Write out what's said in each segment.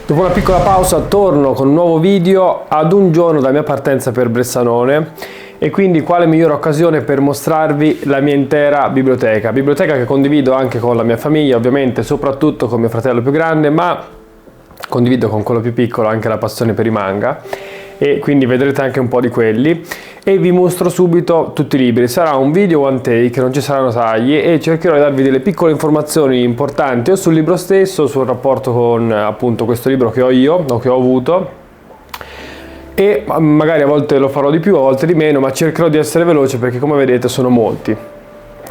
Dopo una piccola pausa torno con un nuovo video ad un giorno dalla mia partenza per Bressanone e quindi quale migliore occasione per mostrarvi la mia intera biblioteca che condivido anche con la mia famiglia, ovviamente soprattutto con mio fratello più grande, ma condivido con quello più piccolo anche la passione per i manga e quindi vedrete anche un po' di quelli e vi mostro subito tutti i libri. Sarà un video one take, non ci saranno tagli e cercherò di darvi delle piccole informazioni importanti o sul libro stesso, sul rapporto con appunto questo libro che ho io o che ho avuto, e magari a volte lo farò di più, a volte di meno, ma cercherò di essere veloce perché come vedete sono molti.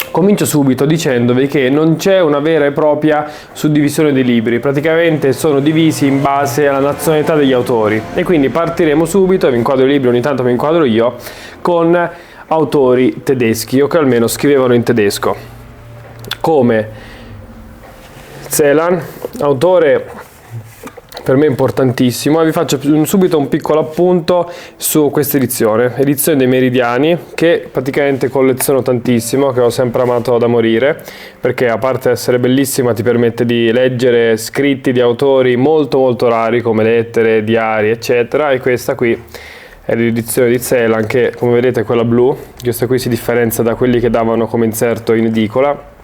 Comincio subito dicendovi che non c'è una vera e propria suddivisione dei libri, praticamente sono divisi in base alla nazionalità degli autori e quindi partiremo subito, vi inquadro i libri, ogni tanto mi inquadro io, con autori tedeschi o che almeno scrivevano in tedesco, come Celan, autore per me importantissimo, e vi faccio subito un piccolo appunto su questa edizione dei Meridiani, che praticamente colleziono tantissimo, che ho sempre amato da morire, perché a parte essere bellissima ti permette di leggere scritti di autori molto molto rari come lettere, diari eccetera, e questa qui è l'edizione di Celan che come vedete è quella blu, questa qui si differenzia da quelli che davano come inserto in edicola.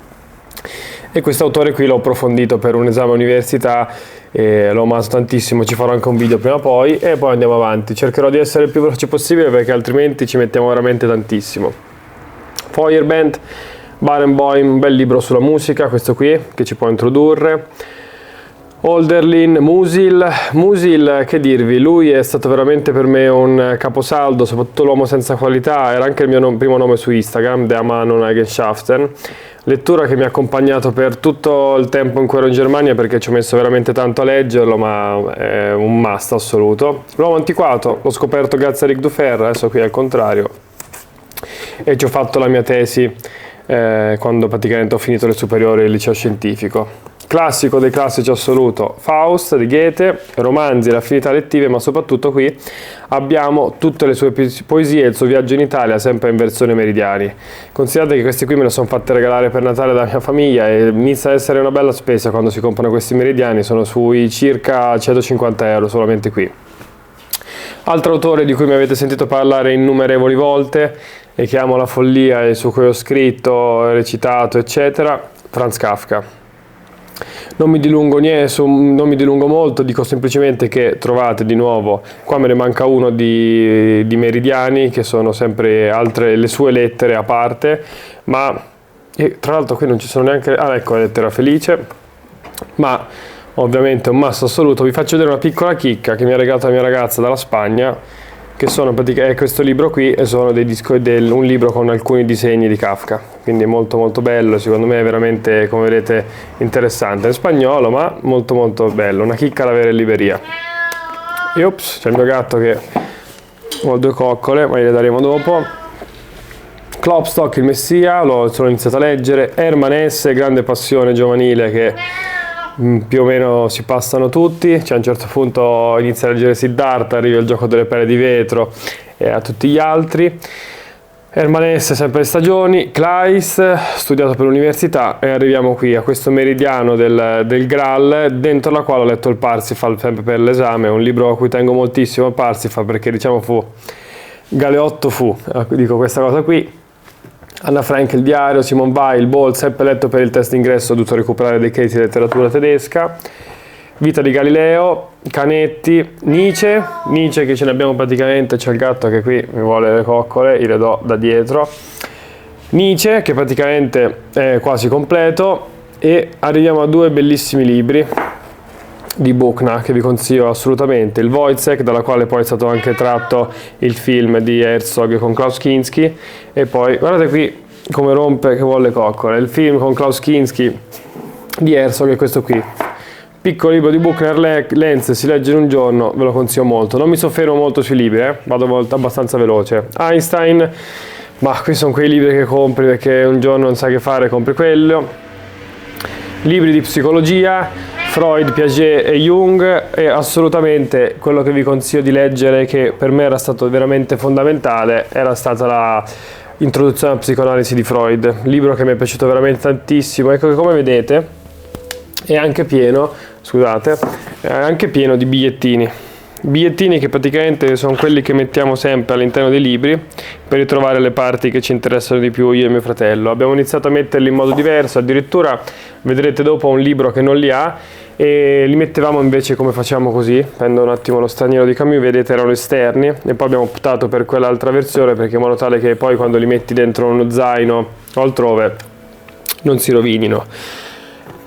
E questo autore qui l'ho approfondito per un esame all'università e l'ho amato tantissimo, ci farò anche un video prima o poi e poi andiamo avanti. Cercherò di essere il più veloce possibile perché altrimenti ci mettiamo veramente tantissimo. Feuerbach, Barenboim, un bel libro sulla musica, questo qui che ci può introdurre. Hölderlin, Musil, che dirvi, lui è stato veramente per me un caposaldo, soprattutto l'uomo senza qualità, era anche il mio primo nome su Instagram, Der Mann ohne Eigenschaften, lettura che mi ha accompagnato per tutto il tempo in cui ero in Germania perché ci ho messo veramente tanto a leggerlo, ma è un must assoluto. L'uomo antiquato, l'ho scoperto grazie a Ric Dufer, adesso qui è al contrario, e ci ho fatto la mia tesi quando praticamente ho finito le superiori al liceo scientifico. Classico dei classici assoluto, Faust di Goethe, romanzi, le affinità lettive, ma soprattutto qui abbiamo tutte le sue poesie e il suo viaggio in Italia, sempre in versione Meridiani. Considerate che questi qui me li sono fatte regalare per Natale dalla mia famiglia e inizia ad essere una bella spesa quando si comprano questi Meridiani, sono sui circa 150 euro solamente qui. Altro autore di cui mi avete sentito parlare innumerevoli volte e che amo la follia e su cui ho scritto, recitato eccetera, Franz Kafka. Non mi dilungo molto, dico semplicemente che trovate di nuovo, qua me ne manca uno di Meridiani, che sono sempre altre le sue lettere a parte, ma tra l'altro qui non ci sono neanche, ecco la lettera felice, ma ovviamente un must assoluto. Vi faccio vedere una piccola chicca che mi ha regalato la mia ragazza dalla Spagna, che sono praticamente questo libro qui e sono un libro con alcuni disegni di Kafka, quindi è molto molto bello, secondo me è veramente, come vedete, interessante, è in spagnolo ma molto molto bello, una chicca da avere in libreria. E ops, c'è il mio gatto che ho due coccole, ma gliele daremo dopo. Klopstock, il Messia, sono iniziato a leggere. Hermann Hesse, grande passione giovanile che più o meno si passano tutti, cioè a un certo punto inizia a leggere Siddhartha, arriva il gioco delle pere di vetro e a tutti gli altri. Hermann Hesse, sempre le stagioni. Kleist, studiato per l'università, e arriviamo qui a questo meridiano del Graal, dentro la quale ho letto il Parsifal sempre per l'esame, un libro a cui tengo moltissimo, il Parsifal, perché diciamo Galeotto dico questa cosa qui. Anna Frank, il diario, Simone Weil, Boll, sempre letto per il test d'ingresso, ho dovuto recuperare dei crediti di letteratura tedesca. Vita di Galileo, Canetti, Nietzsche che ce ne abbiamo praticamente, c'è il gatto che qui mi vuole le coccole, gliele do da dietro. Nietzsche che praticamente è quasi completo, e arriviamo a due bellissimi libri di Buchner che vi consiglio assolutamente, il Wojciech, dalla quale poi è stato anche tratto il film di Herzog con Klaus Kinski, e poi guardate qui come rompe che vuole le coccole, il film con Klaus Kinski di Herzog è questo qui, piccolo libro di Buchner, Lenz, si legge in un giorno, ve lo consiglio molto, non mi soffermo molto sui libri, vado abbastanza veloce. Einstein, ma qui sono quei libri che compri perché un giorno non sai che fare, compri quello. Libri di psicologia, Freud, Piaget e Jung, e assolutamente quello che vi consiglio di leggere, che per me era stato veramente fondamentale, era stata l'introduzione alla psicoanalisi di Freud, libro che mi è piaciuto veramente tantissimo. Ecco che come vedete è anche pieno, scusate, anche pieno di bigliettini. Bigliettini che praticamente sono quelli che mettiamo sempre all'interno dei libri per ritrovare le parti che ci interessano di più io e mio fratello. Abbiamo iniziato a metterli in modo diverso, addirittura vedrete dopo un libro che non li ha e li mettevamo invece come facciamo così. Prendo un attimo Lo Straniero di Camus, vedete erano esterni e poi abbiamo optato per quell'altra versione perché in modo tale che poi quando li metti dentro uno zaino o altrove non si rovinino.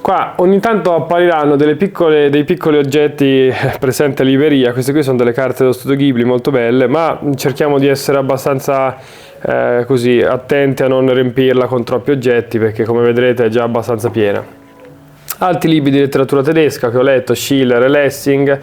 Qua ogni tanto appariranno dei piccoli oggetti presenti a libreria. Queste qui sono delle carte dello studio Ghibli molto belle, ma cerchiamo di essere abbastanza così attenti a non riempirla con troppi oggetti perché come vedrete è già abbastanza piena. Altri libri di letteratura tedesca che ho letto, Schiller e Lessing,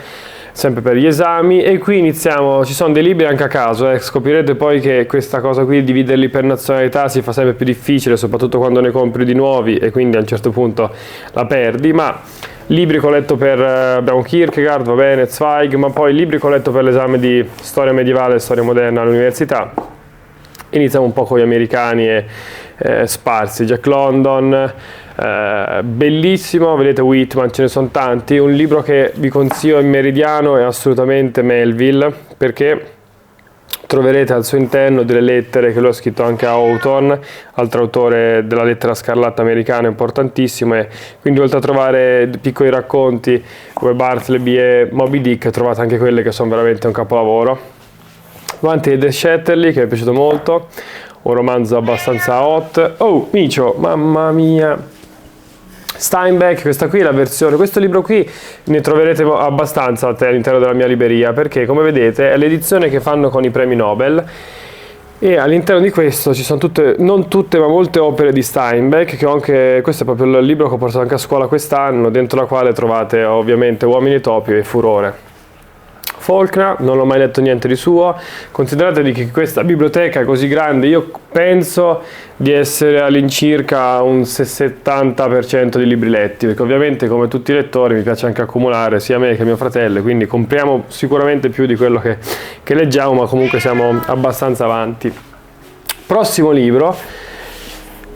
sempre per gli esami, e qui iniziamo, ci sono dei libri anche a caso, scoprirete poi che questa cosa qui, dividerli per nazionalità, si fa sempre più difficile, soprattutto quando ne compri di nuovi e quindi a un certo punto la perdi, ma libri che ho letto per, abbiamo Kierkegaard, va bene, Zweig, ma poi libri che ho letto per l'esame di storia medievale e storia moderna all'università. Iniziamo un po' con gli americani e sparsi, Jack London, bellissimo, vedete Whitman, ce ne sono tanti. Un libro che vi consiglio in Meridiano è assolutamente Melville, perché troverete al suo interno delle lettere che lui ha scritto anche a Hawthorne, altro autore della lettera scarlatta americana importantissimo, e quindi oltre a trovare piccoli racconti come Bartleby e Moby Dick trovate anche quelle che sono veramente un capolavoro. Avanti The Shetterly, che mi è piaciuto molto, un romanzo abbastanza hot. Oh, Micio, mamma mia! Steinbeck, questa qui è la versione, questo libro qui ne troverete abbastanza all'interno della mia libreria, perché come vedete è l'edizione che fanno con i premi Nobel, e all'interno di questo ci sono tutte, non tutte ma molte opere di Steinbeck, che ho anche, questo è proprio il libro che ho portato anche a scuola quest'anno, dentro la quale trovate ovviamente Uomini Topi e Furore. Faulkner, non ho mai letto niente di suo. Considerate che questa biblioteca è così grande, io penso di essere all'incirca un 70% di libri letti, perché ovviamente come tutti i lettori mi piace anche accumulare, sia me che mio fratello, quindi compriamo sicuramente più di quello che leggiamo, ma comunque siamo abbastanza avanti. Prossimo libro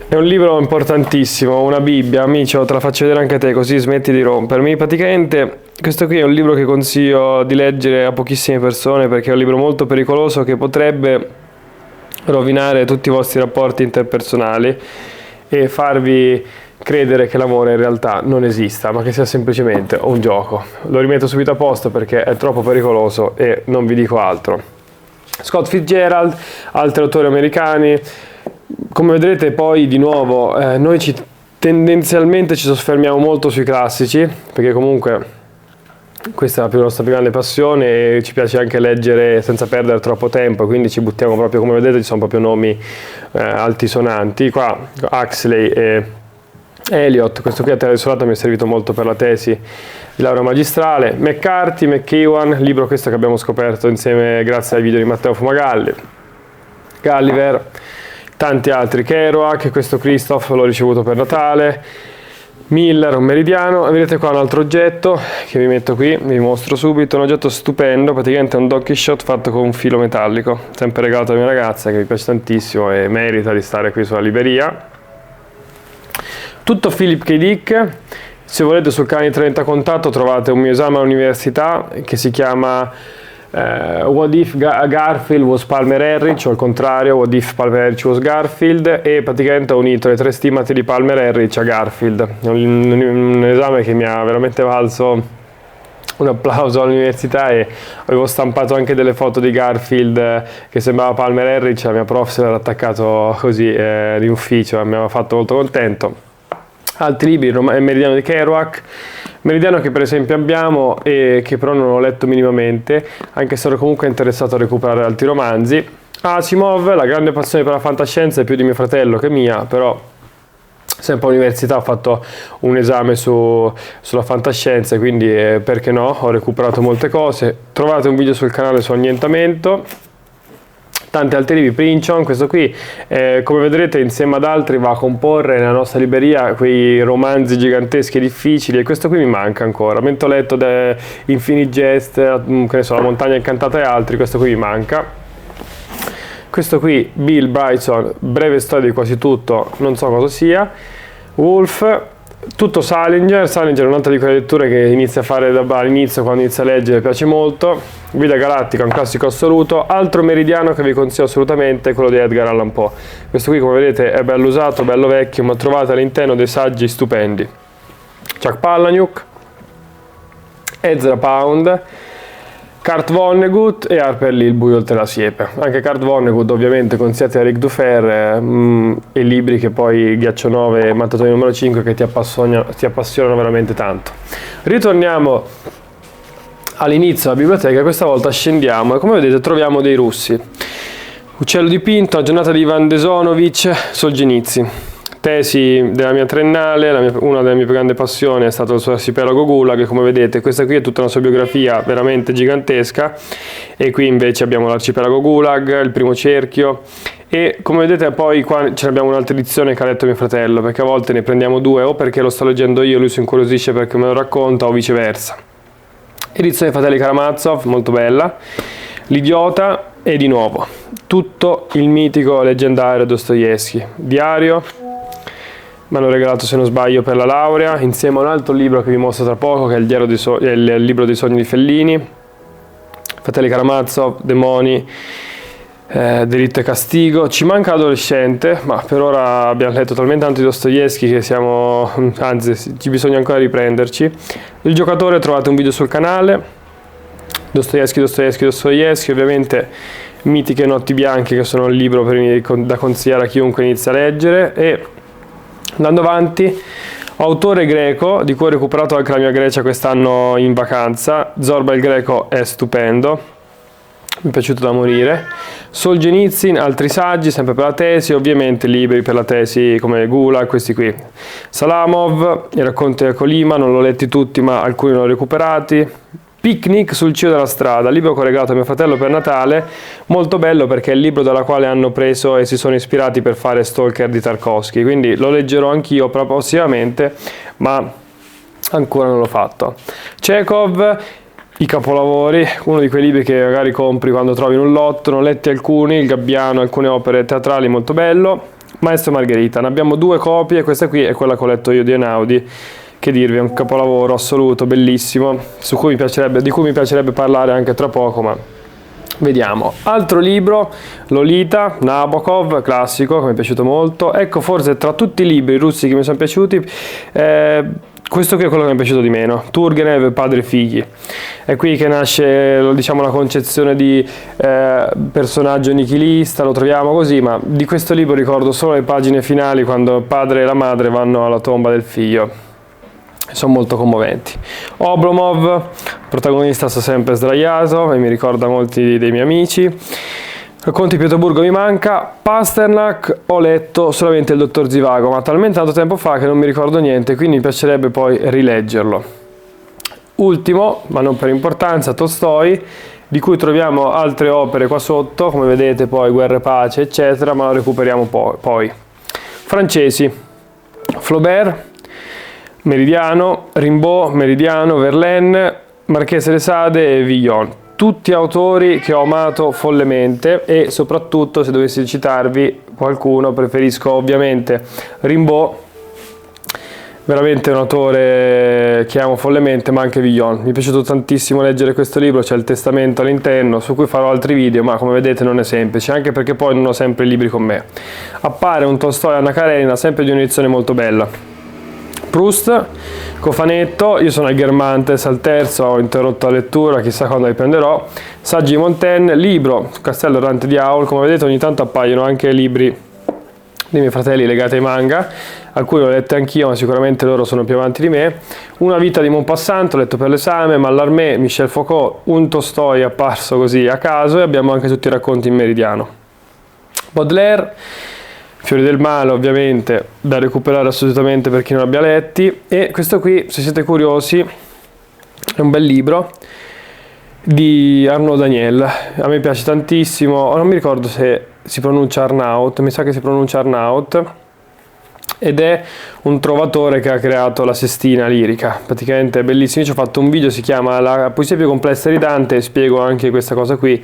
è un libro importantissimo, una Bibbia, amico, te la faccio vedere anche a te così smetti di rompermi. Praticamente questo qui è un libro che consiglio di leggere a pochissime persone perché è un libro molto pericoloso che potrebbe rovinare tutti i vostri rapporti interpersonali e farvi credere che l'amore in realtà non esista, ma che sia semplicemente un gioco. Lo rimetto subito a posto perché è troppo pericoloso e non vi dico altro. Scott Fitzgerald, altri autori americani. Come vedrete poi di nuovo noi tendenzialmente ci soffermiamo molto sui classici perché comunque questa è la nostra più grande passione e ci piace anche leggere senza perdere troppo tempo, quindi ci buttiamo proprio, come vedete ci sono proprio nomi altisonanti. Qua Huxley e Eliot, questo qui a Terra Desolata mi è servito molto per la tesi di laurea magistrale. McCarthy, McEwan, libro questo che abbiamo scoperto insieme grazie ai video di Matteo Fumagalli. Gulliver, tanti altri, Kerouac, questo Christoph l'ho ricevuto per Natale, Miller, un meridiano, e vedete qua un altro oggetto che vi metto qui, vi mostro subito, un oggetto stupendo, praticamente un Don Quixote fatto con un filo metallico, sempre regalato alla mia ragazza che mi piace tantissimo e merita di stare qui sulla libreria. Tutto Philip K. Dick, se volete sul canale 30 Contatto trovate un mio esame all'università che si chiama What if Garfield was Palmer Ehrlich, o al contrario What if Palmer Ehrlich was Garfield, e praticamente ho unito le 3 stimate di Palmer Ehrlich a Garfield. Un esame che mi ha veramente valso un applauso all'università e avevo stampato anche delle foto di Garfield che sembrava Palmer Ehrlich, la mia prof se l'era attaccato così in ufficio e mi aveva fatto molto contento. Altri libri, Meridiano di Kerouac, Meridiano che per esempio abbiamo e che però non ho letto minimamente, anche se ero comunque interessato a recuperare altri romanzi. Asimov, la grande passione per la fantascienza è più di mio fratello che mia, però sempre all'università ho fatto un esame sulla fantascienza, quindi perché no, ho recuperato molte cose. Trovate un video sul canale su annientamento. Tanti altri libri, Pynchon, questo qui come vedrete insieme ad altri va a comporre nella nostra libreria quei romanzi giganteschi e difficili, e questo qui mi manca ancora, mentre ho letto Infinite Jest, che ne so, La montagna incantata e altri, questo qui mi manca. Questo qui, Bill Bryson, breve storia di quasi tutto, non so cosa sia. Wolf, tutto Salinger. Salinger è un'altra di quelle letture che inizia a fare all'inizio, quando inizia a leggere, piace molto. Vita Galattica, un classico assoluto. Altro meridiano che vi consiglio assolutamente è quello di Edgar Allan Poe. Questo qui, come vedete, è bello usato, bello vecchio, ma trovate all'interno dei saggi stupendi. Chuck Palahniuk, Ezra Pound, Kurt Vonnegut e Harper Lee, Il buio oltre la siepe. Anche Kurt Vonnegut ovviamente consigliati da Eric Dufer, e libri che poi Ghiaccio 9 e Mattatoio numero 5 che ti appassionano veramente tanto. Ritorniamo all'inizio della biblioteca, questa volta scendiamo e come vedete troviamo dei russi. Uccello dipinto, La giornata di Ivan Desonovic, Solzhenitsyn. Tesi della mia triennale, una delle mie più grandi passioni è stato il suo arcipelago Gulag, come vedete questa qui è tutta una sua biografia veramente gigantesca, e qui invece abbiamo l'arcipelago Gulag, il primo cerchio, e come vedete poi qua ce ne abbiamo un'altra edizione che ha letto mio fratello, perché a volte ne prendiamo due o perché lo sto leggendo io e lui si incuriosisce perché me lo racconta, o viceversa. Edizione Fratelli Karamazov, molto bella. L'idiota e di nuovo tutto il mitico leggendario Dostoevskij. Diario, mi hanno regalato se non sbaglio per la laurea, insieme a un altro libro che vi mostro tra poco che è il libro dei sogni di Fellini. Fratelli Karamazov, Demoni, Delitto e Castigo. Ci manca l'adolescente, ma per ora abbiamo letto talmente tanto di Dostoevskij che anzi ci bisogna ancora riprenderci. Il giocatore, trovate un video sul canale. Dostoevskij, ovviamente Mitiche notti bianche, che sono il libro da consigliare a chiunque inizia a leggere. E andando avanti, autore greco di cui ho recuperato anche la mia Grecia quest'anno in vacanza. Zorba il Greco è stupendo, mi è piaciuto da morire. Solzhenitsyn, altri saggi sempre per la tesi, ovviamente libri per la tesi come Gulag, questi qui. Salamov, i racconti del Colima, non l'ho letti tutti ma alcuni l'ho recuperati. Picnic sul cielo della strada, libro che ho regalato a mio fratello per Natale, molto bello perché è il libro dalla quale hanno preso e si sono ispirati per fare Stalker di Tarkovsky, quindi lo leggerò anch'io prossimamente, ma ancora non l'ho fatto. Chekhov, I capolavori, uno di quei libri che magari compri quando trovi in un lotto, ne ho letti alcuni, Il Gabbiano, alcune opere teatrali, molto bello. Maestro e Margherita, ne abbiamo 2 copie, questa qui è quella che ho letto io di Einaudi. Che dirvi, è un capolavoro assoluto, bellissimo, di cui mi piacerebbe parlare anche tra poco, ma vediamo. Altro libro, Lolita, Nabokov, classico, che mi è piaciuto molto. Ecco, forse tra tutti i libri russi che mi sono piaciuti, questo qui è quello che mi è piaciuto di meno, Turgenev, Padre e figli. È qui che nasce, diciamo, la concezione di personaggio nichilista, lo troviamo così, ma di questo libro ricordo solo le pagine finali quando il padre e la madre vanno alla tomba del figlio. Sono molto commoventi. Oblomov, protagonista sta sempre sdraiato e mi ricorda molti dei miei amici. Racconti di Pietroburgo mi manca. Pasternak ho letto solamente il dottor Zivago, ma talmente tanto tempo fa che non mi ricordo niente, quindi mi piacerebbe poi rileggerlo. Ultimo, ma non per importanza, Tolstoi, di cui troviamo altre opere qua sotto, come vedete poi Guerra e Pace, eccetera, ma lo recuperiamo poi. Francesi, Flaubert, Meridiano, Rimbaud, Meridiano, Verlaine, Marchese de Sade e Villon. Tutti autori che ho amato follemente e soprattutto, se dovessi citarvi qualcuno, preferisco ovviamente Rimbaud, veramente un autore che amo follemente, ma anche Villon. Mi è piaciuto tantissimo leggere questo libro, c'è il testamento all'interno, su cui farò altri video, ma come vedete non è semplice, anche perché poi non ho sempre i libri con me. Appare un Tolstoi Anna Karenina, sempre di un'edizione molto bella. Proust, cofanetto, io sono al Guermantes al terzo, ho interrotto la lettura, chissà quando riprenderò. Saggi di Montaigne, libro Castello errante di Howl, come vedete ogni tanto appaiono anche libri dei miei fratelli legati ai manga, alcuni l'ho letto anch'io, ma sicuramente loro sono più avanti di me. Una vita di Maupassant, ho letto per l'esame, Mallarmé, Michel Foucault, un Tolstoi apparso così a caso, e abbiamo anche tutti i racconti in meridiano. Baudelaire, Fiori del male, ovviamente, da recuperare assolutamente per chi non abbia letti. E questo qui, se siete curiosi, è un bel libro di Arnaud Daniel. A me piace tantissimo, non mi ricordo se si pronuncia Arnaut, mi sa che si pronuncia Arnaut, ed è un trovatore che ha creato la sestina lirica, praticamente è bellissimo. Io ci ho fatto un video, si chiama La poesia più complessa di Dante, e spiego anche questa cosa qui,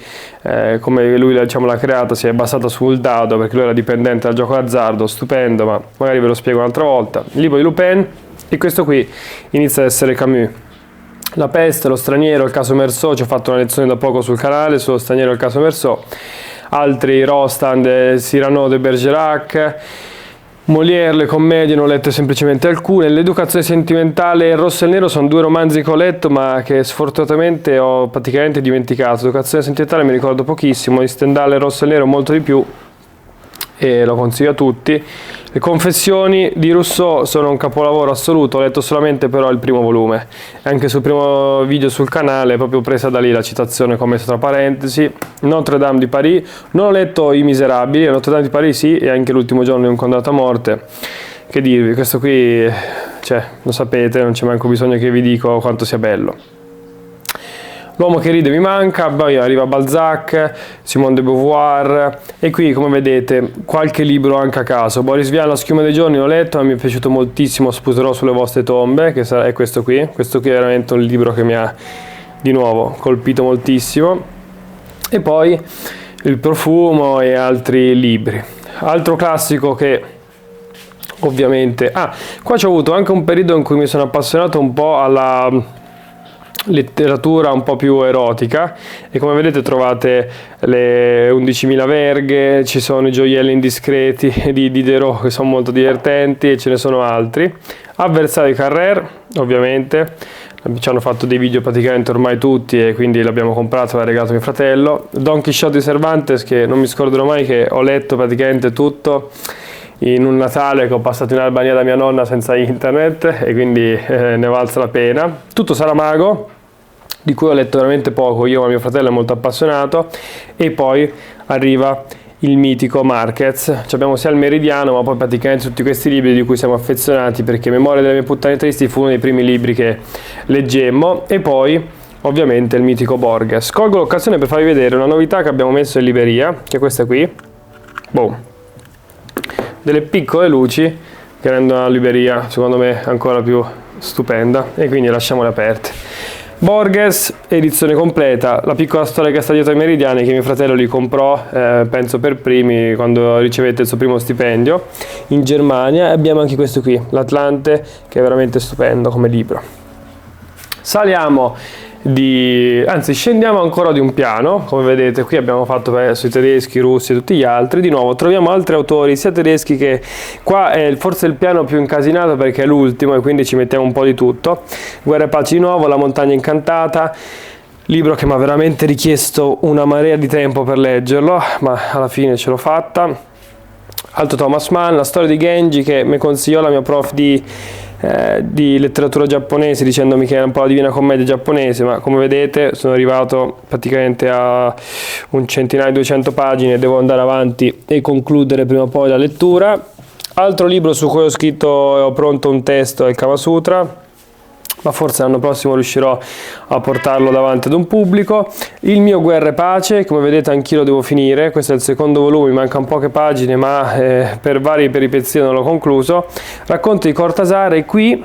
come lui, diciamo, l'ha creata, si è basata sul dado perché lui era dipendente dal gioco d'azzardo, stupendo, ma magari ve lo spiego un'altra volta. Il libro di Lupin e questo qui inizia ad essere Camus. La peste, lo straniero, il caso Meursault, ci ho fatto una lezione da poco sul canale sullo straniero e il caso Meursault, altri Rostand, Cyrano de Bergerac, Molière, le commedie, ne ho lette semplicemente alcune. L'educazione sentimentale e il rosso e il nero sono 2 romanzi che ho letto ma che sfortunatamente ho praticamente dimenticato. L'educazione sentimentale mi ricordo pochissimo, di Stendhal e il rosso e il nero molto di più e lo consiglio a tutti. Le confessioni di Rousseau sono un capolavoro assoluto, ho letto solamente però il primo volume, anche sul primo video sul canale è proprio presa da lì la citazione che ho messo tra parentesi. Notre Dame di Paris, non ho letto I Miserabili, Notre Dame di Paris sì, e anche L'ultimo giorno di un condannato a morte. Che dirvi, questo qui, cioè, lo sapete, non c'è manco bisogno che vi dico quanto sia bello. L'uomo che ride mi manca, poi arriva Balzac, Simone de Beauvoir e qui come vedete qualche libro anche a caso. Boris Vian, La schiuma dei giorni l'ho letto, mi è piaciuto moltissimo, Sputerò sulle vostre tombe, che è questo qui è veramente un libro che mi ha di nuovo colpito moltissimo. E poi Il profumo e altri libri. Altro classico che ovviamente... qua c'ho avuto anche un periodo in cui mi sono appassionato un po' alla letteratura un po' più erotica e come vedete trovate le 11.000 verghe, ci sono i gioielli indiscreti di Diderot che sono molto divertenti e ce ne sono altri. Avversari Carrère, ovviamente, ci hanno fatto dei video praticamente ormai tutti e quindi l'abbiamo comprato e l'ha regalato mio fratello. Don Chisciotte di Cervantes, che non mi scorderò mai, che ho letto praticamente tutto in un Natale che ho passato in Albania da mia nonna senza internet e quindi ne valsa la pena. Tutto Saramago, di cui ho letto veramente poco io, ma mio fratello è molto appassionato. E poi arriva il mitico Marquez. Abbiamo sia il Meridiano ma poi praticamente tutti questi libri di cui siamo affezionati, perché Memoria delle mie puttane tristi fu uno dei primi libri che leggemmo. E poi ovviamente il mitico Borges. Colgo l'occasione per farvi vedere una novità che abbiamo messo in libreria, che è questa qui. Boom. Delle piccole luci che rendono la libreria secondo me ancora più stupenda e quindi lasciamole aperte. Borges, edizione completa, la piccola storia che sta dietro ai Meridiani, che mio fratello li comprò penso per primi quando ricevette il suo primo stipendio in Germania. E abbiamo anche questo qui, l'Atlante, che è veramente stupendo come libro. Scendiamo ancora di un piano, come vedete qui abbiamo fatto sui tedeschi, i russi e tutti gli altri. Di nuovo troviamo altri autori sia tedeschi che qua è forse il piano più incasinato perché è l'ultimo e quindi ci mettiamo un po' di tutto. Guerra e pace di nuovo, La montagna incantata, libro che mi ha veramente richiesto una marea di tempo per leggerlo, ma alla fine ce l'ho fatta. Altro Thomas Mann, La storia di Genji, che mi consigliò la mia prof di letteratura giapponese dicendomi che era un po' la Divina Commedia giapponese, ma come vedete sono arrivato praticamente a un centinaio di 200 pagine, devo andare avanti e concludere prima o poi la lettura. Altro libro su cui ho scritto e ho pronto un testo è il Kama Sutra, ma forse l'anno prossimo riuscirò a portarlo davanti ad un pubblico. Il mio Guerra e Pace, come vedete anch'io lo devo finire, questo è il secondo volume, mi mancano poche pagine ma per varie peripezie non l'ho concluso. Racconto di Cortázar e qui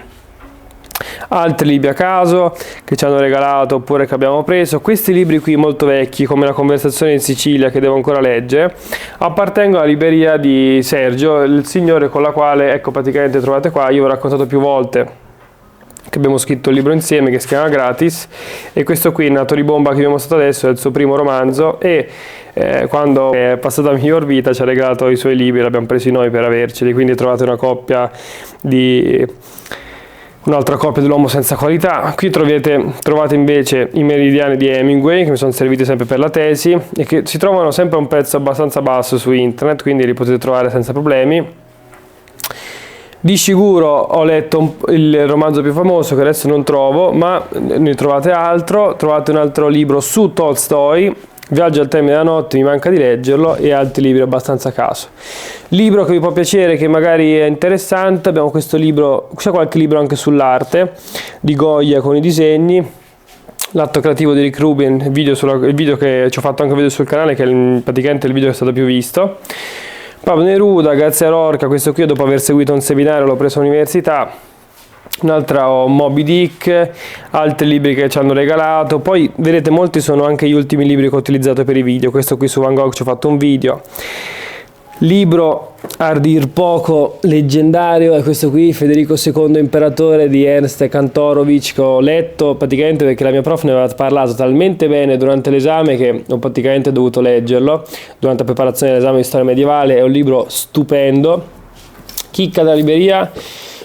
altri libri a caso che ci hanno regalato oppure che abbiamo preso. Questi libri qui molto vecchi come La conversazione in Sicilia, che devo ancora leggere, appartengono alla libreria di Sergio, il signore con la quale, ecco, praticamente trovate qua, io ho raccontato più volte che abbiamo scritto il libro insieme, che si chiama Gratis, e questo qui, Nato di bomba, che vi ho mostrato adesso, è il suo primo romanzo e quando è passata la miglior vita ci ha regalato i suoi libri, l'abbiamo presi noi per averceli, quindi trovate un'altra coppia dell'uomo senza qualità. Qui trovate invece i Meridiani di Hemingway, che mi sono serviti sempre per la tesi e che si trovano sempre a un prezzo abbastanza basso su internet, quindi li potete trovare senza problemi. Di Shiguro ho letto il romanzo più famoso che adesso non trovo, ma ne trovate altro. Trovate un altro libro su Tolstoi, Viaggio al termine della notte, mi manca di leggerlo, e altri libri abbastanza a caso. Libro che vi può piacere, che magari è interessante, abbiamo questo libro, c'è qualche libro anche sull'arte di Goya con i disegni. L'atto creativo di Rick Rubin, il video che ci ho fatto anche un video sul canale, che è praticamente il video che è stato più visto. Pablo Neruda, Garzia Lorca, questo qui dopo aver seguito un seminario l'ho preso all'università. Un'altra ho Moby Dick, altri libri che ci hanno regalato. Poi vedete molti sono anche gli ultimi libri che ho utilizzato per i video. Questo qui su Van Gogh ci ho fatto un video. Libro a dir poco leggendario è questo qui, Federico II Imperatore di Ernst Kantorowicz, che ho letto praticamente perché la mia prof ne aveva parlato talmente bene durante l'esame che ho praticamente dovuto leggerlo durante la preparazione dell'esame di storia medievale. È un libro stupendo, chicca della libreria,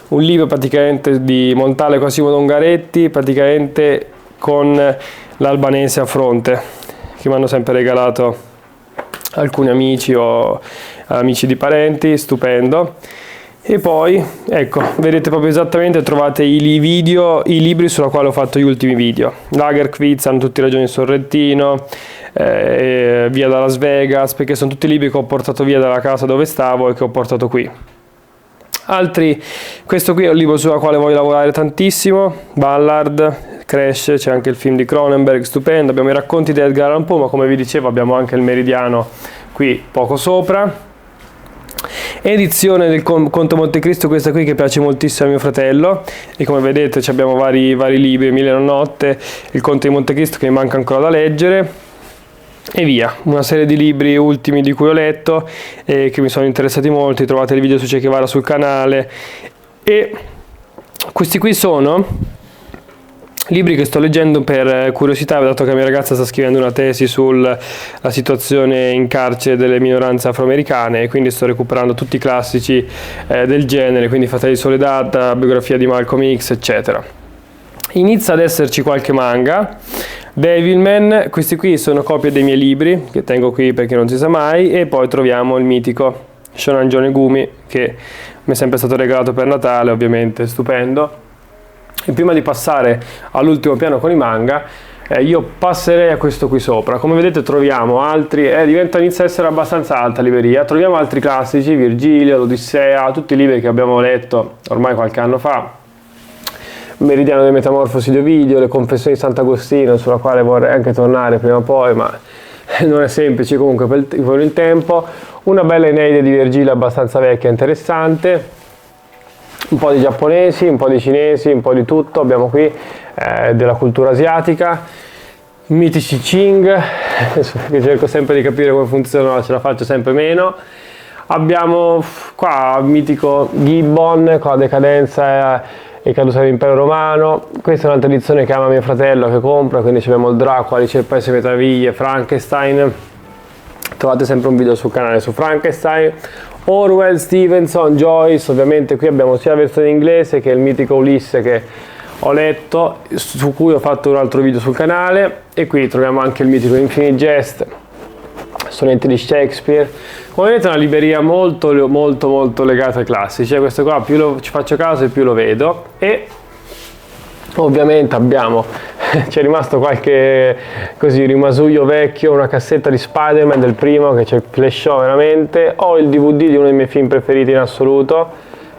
un libro praticamente di Montale Quasimodo Ungaretti, praticamente con l'albanese a fronte, che mi hanno sempre regalato alcuni amici o amici di parenti, stupendo. E poi ecco, vedete proprio esattamente, trovate i libri sulla quale ho fatto gli ultimi video. Lagerquiz, hanno tutti ragioni in Sorrentino, via da Las Vegas, perché sono tutti libri che ho portato via dalla casa dove stavo e che ho portato qui. Altri, questo qui è un libro sulla quale voglio lavorare tantissimo, Ballard, Crash, c'è anche il film di Cronenberg, stupendo. Abbiamo i racconti di Edgar Allan Poe, ma come vi dicevo abbiamo anche il Meridiano qui poco sopra. Edizione del Conte Montecristo, questa qui che piace moltissimo a mio fratello, e come vedete abbiamo vari libri, Mille notte, il Conte di Montecristo che mi manca ancora da leggere, e via, una serie di libri ultimi di cui ho letto e che mi sono interessati molto. Trovate il video su Che Guevara sul canale, e questi qui sono libri che sto leggendo per curiosità, dato che la mia ragazza sta scrivendo una tesi sulla situazione in carcere delle minoranze afroamericane, e quindi sto recuperando tutti i classici del genere, quindi Fratelli di Soledad, biografia di Malcolm X, eccetera. Inizia ad esserci qualche manga. Devilman, questi qui sono copie dei miei libri che tengo qui perché non si sa mai, e poi troviamo il mitico Shonan Jonegumi che mi è sempre stato regalato per Natale, ovviamente stupendo. E prima di passare all'ultimo piano con i manga, io passerei a questo qui sopra. Come vedete troviamo altri, inizia a essere abbastanza alta la libreria, troviamo altri classici, Virgilio, l'Odissea, tutti i libri che abbiamo letto ormai qualche anno fa, Meridiano delle Metamorfosi di Ovidio, le Confessioni di Sant'Agostino, sulla quale vorrei anche tornare prima o poi, ma non è semplice comunque per il tempo. Una bella Eneide di Virgilio abbastanza vecchia e interessante, un po' di giapponesi, un po' di cinesi, un po' di tutto abbiamo qui, della cultura asiatica, mitici Qing, che cerco sempre di capire come funzionano, ce la faccio sempre meno. Abbiamo qua il mitico Gibbon con la decadenza e caduta dell'impero romano. Questa è un'altra edizione che ama mio fratello, che compra, quindi abbiamo il Dracula, Alice nel Paese delle Meraviglie, Frankenstein. Trovate sempre un video sul canale su Frankenstein. Orwell, Stevenson, Joyce, ovviamente qui abbiamo sia la versione inglese che il mitico Ulisse che ho letto, su cui ho fatto un altro video sul canale, e qui troviamo anche il mitico Infinite Jest, sonetti di Shakespeare. Come vedete è una libreria molto legata ai classici, questo qua più ci faccio caso e più lo vedo. E ovviamente abbiamo c'è rimasto qualche così rimasuglio vecchio, una cassetta di Spider-Man del primo, che c'è il flash show veramente. Ho il DVD di uno dei miei film preferiti in assoluto,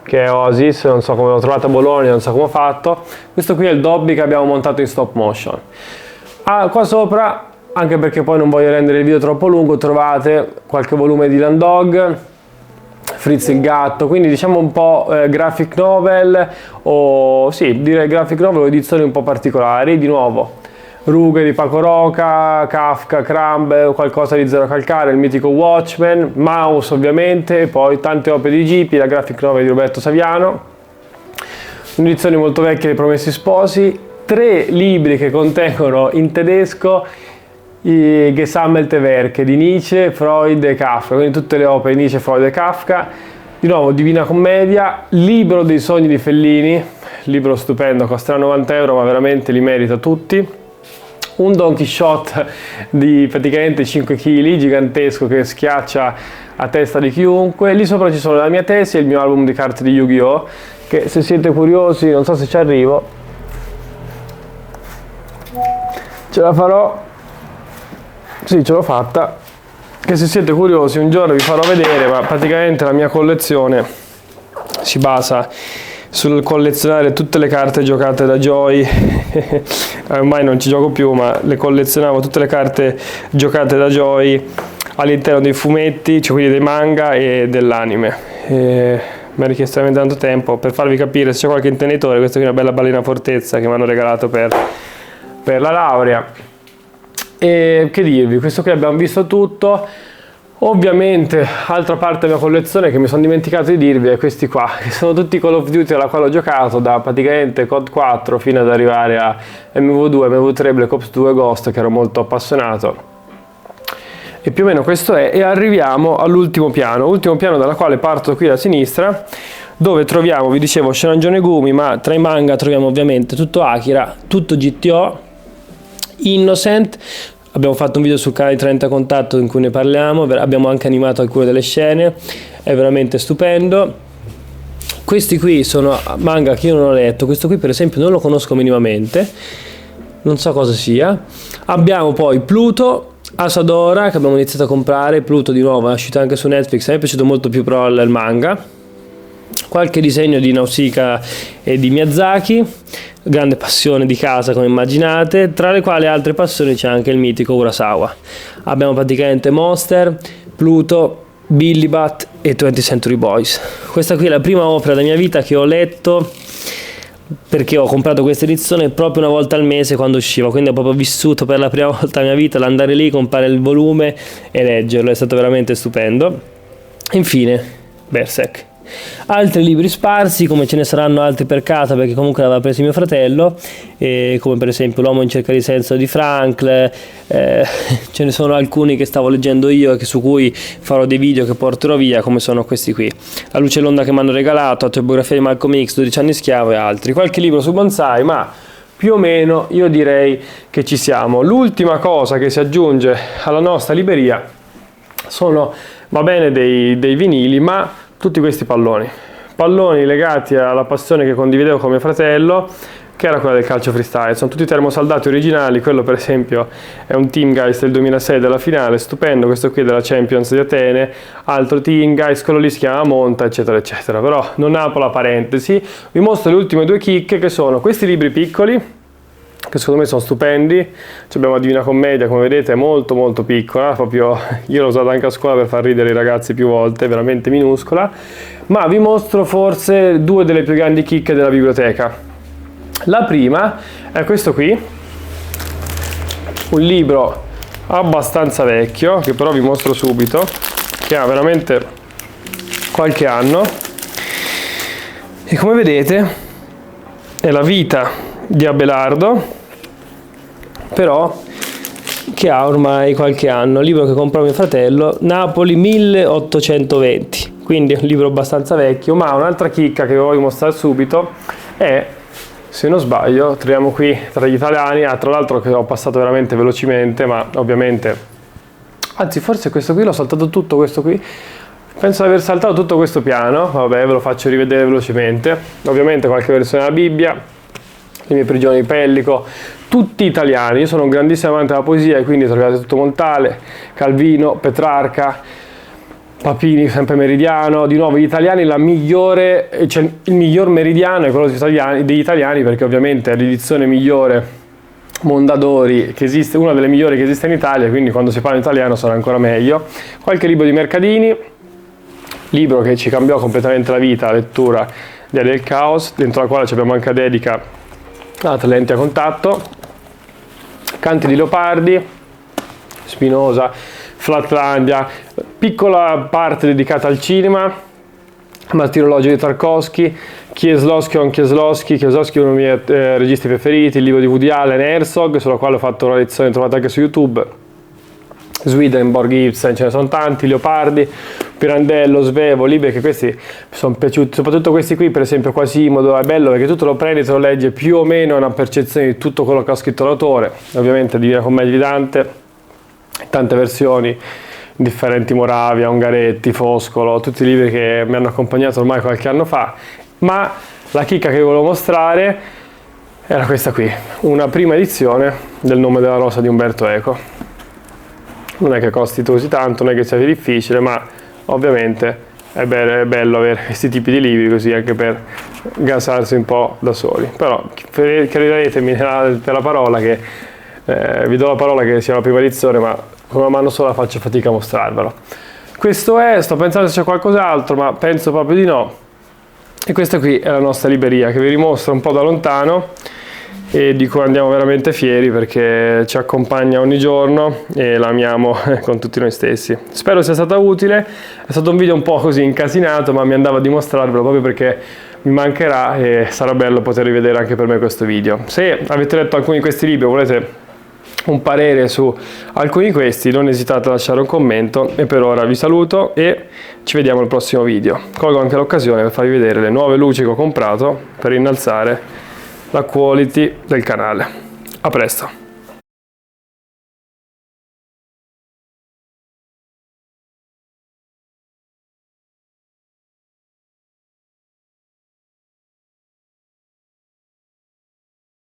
che è Oasis, non so come l'ho trovato a Bologna, non so come ho fatto. Questo qui è il Dobby che abbiamo montato in stop motion. Qua sopra, anche perché poi non voglio rendere il video troppo lungo, trovate qualche volume di Land Dog, Fritz il gatto, quindi diciamo un po' graphic novel, o sì, direi graphic novel o edizioni un po' particolari. Di nuovo Rughe di Paco Roca, Kafka, Crumb, qualcosa di Zero Calcare, il mitico Watchmen, Mouse ovviamente, e poi tante opere di Gipi, la graphic novel di Roberto Saviano, un'edizione molto vecchia dei Promessi Sposi, 3 libri che contengono in tedesco i Gesammelte Werke di Nietzsche, Freud e Kafka, quindi tutte le opere di Nietzsche, Freud e Kafka. Di nuovo Divina Commedia, Libro dei Sogni di Fellini, libro stupendo, costerà 90 euro ma veramente li merita tutti. Un Don Quixote di praticamente 5 kg, gigantesco, che schiaccia a testa di chiunque. Lì sopra ci sono la mia tesi e il mio album di carte di Yu-Gi-Oh! Che se siete curiosi, non so se ci arrivo, ce la farò. Sì, ce l'ho fatta, che se siete curiosi un giorno vi farò vedere, ma praticamente la mia collezione si basa sul collezionare tutte le carte giocate da Joy. Ormai non ci gioco più, ma le collezionavo tutte le carte giocate da Joy all'interno dei fumetti, cioè quindi dei manga e dell'anime. Mi ha richiesto veramente tanto tempo per farvi capire se c'è qualche intenitore. Questa qui è una bella balena fortezza che mi hanno regalato per la laurea. E che dirvi, questo qui abbiamo visto tutto. Ovviamente, altra parte della mia collezione che mi sono dimenticato di dirvi è questi qua, che sono tutti Call of Duty alla quale ho giocato, da praticamente COD 4 fino ad arrivare a MV2, MV3, Black Ops 2, Ghost, che ero molto appassionato. E più o meno questo è, e arriviamo all'ultimo piano dalla quale parto qui da sinistra, dove troviamo, vi dicevo, Shonen Megumi, ma tra i manga troviamo ovviamente tutto Akira, tutto GTO, Innocent. Abbiamo fatto un video sul canale di 30 Contatto in cui ne parliamo, abbiamo anche animato alcune delle scene, è veramente stupendo. Questi qui sono manga che io non ho letto, questo qui per esempio non lo conosco minimamente, non so cosa sia. Abbiamo poi Pluto, Asadora, che abbiamo iniziato a comprare, Pluto di nuovo è uscito anche su Netflix, a me è piaciuto molto più però il manga. Qualche disegno di Nausicaa e di Miyazaki, grande passione di casa come immaginate, tra le quali altre passioni c'è anche il mitico Urasawa. Abbiamo praticamente Monster, Pluto, Billy Bat e 20th Century Boys. Questa qui è la prima opera della mia vita che ho letto, perché ho comprato questa edizione proprio una volta al mese quando usciva, quindi ho proprio vissuto per la prima volta la mia vita l'andare lì, comprare il volume e leggerlo, è stato veramente stupendo. Infine Berserk. Altri libri sparsi, come ce ne saranno altri per casa, perché comunque l'aveva preso mio fratello, come per esempio L'uomo in cerca di senso di Frankl, ce ne sono alcuni che stavo leggendo io e su cui farò dei video che porterò via, come sono questi qui, La luce e l'onda che mi hanno regalato, Autobiografia di Malcolm X, 12 anni schiavo e altri. Qualche libro su bonsai, ma più o meno io direi che ci siamo. L'ultima cosa che si aggiunge alla nostra libreria sono, va bene, dei vinili, ma tutti questi palloni legati alla passione che condividevo con mio fratello, che era quella del calcio freestyle. Sono tutti termosaldati originali, quello per esempio è un Team Guys del 2006 della finale, stupendo, questo qui è della Champions di Atene, altro Team Guys, quello lì si chiama Monta, eccetera eccetera. Però non apro la parentesi, vi mostro le ultime due chicche, che sono questi libri piccoli, che secondo me sono stupendi. Abbiamo la Divina Commedia, come vedete è molto molto piccola, proprio io l'ho usata anche a scuola per far ridere i ragazzi più volte, veramente minuscola. Ma vi mostro forse due delle più grandi chicche della biblioteca. La prima è questo qui, un libro abbastanza vecchio, che però vi mostro subito, che ha veramente qualche anno, e come vedete è la vita di Abelardo, però che ha ormai qualche anno, libro che comprò mio fratello, Napoli 1820, quindi è un libro abbastanza vecchio. Ma un'altra chicca che vi voglio mostrare subito è, se non sbaglio, troviamo qui tra gli italiani, tra l'altro che ho passato veramente velocemente, ma ovviamente, anzi forse questo qui l'ho saltato tutto, questo qui penso di aver saltato tutto questo piano, vabbè ve lo faccio rivedere velocemente. Ovviamente qualche versione della Bibbia, Le mie prigioni di Pellico, tutti italiani. Io sono un grandissimo amante della poesia e quindi trovate tutto Montale, Calvino, Petrarca, Papini, sempre Meridiano. Di nuovo gli italiani, il miglior Meridiano è quello degli italiani, perché ovviamente è l'edizione migliore Mondadori che esiste, una delle migliori che esiste in Italia, quindi quando si parla in italiano sarà ancora meglio. Qualche libro di Mercadini, libro che ci cambiò completamente la vita, la lettura di Del Caos, dentro la quale abbiamo anche la dedica Lenti a contatto, Canti di Leopardi, Spinoza, Flatlandia, piccola parte dedicata al cinema, Martirologio di Tarkovsky, Kieslowski, Kieslowski è uno dei miei registi preferiti, il libro di Woody Allen, Herzog, sulla quale ho fatto una lezione trovata anche su YouTube, Swedenborg, Ibsen, ce ne sono tanti, Leopardi, Pirandello, Svevo, libri che questi mi sono piaciuti, soprattutto questi qui, per esempio Quasimodo, è bello perché tu te lo prendi, te lo leggi, più o meno una percezione di tutto quello che ha scritto l'autore. Ovviamente Divina Commedia di Dante, tante versioni, differenti, Moravia, Ungaretti, Foscolo, tutti i libri che mi hanno accompagnato ormai qualche anno fa. Ma la chicca che vi volevo mostrare era questa qui, una prima edizione del Nome della rosa di Umberto Eco. Non è che costi così tanto, non è che sia difficile, ma ovviamente è bello avere questi tipi di libri così, anche per gasarsi un po' da soli. Però credetemi per la parola che vi do la parola che sia la prima edizione, ma con una mano sola faccio fatica a mostrarvelo. Questo è, sto pensando se c'è qualcos'altro, ma penso proprio di no. E questa qui è la nostra libreria che vi rimostro un po' da lontano. e di cui andiamo veramente fieri perché ci accompagna ogni giorno e l'amiamo con tutti noi stessi. Spero sia stata utile, è stato un video un po' così incasinato, ma mi andava di mostrarvelo proprio perché mi mancherà e sarà bello poter rivedere anche per me questo video. Se avete letto alcuni di questi libri o volete un parere su alcuni di questi, non esitate a lasciare un commento e per ora vi saluto e ci vediamo al prossimo video. Colgo anche l'occasione per farvi vedere le nuove luci che ho comprato per innalzare la quality del canale. A presto!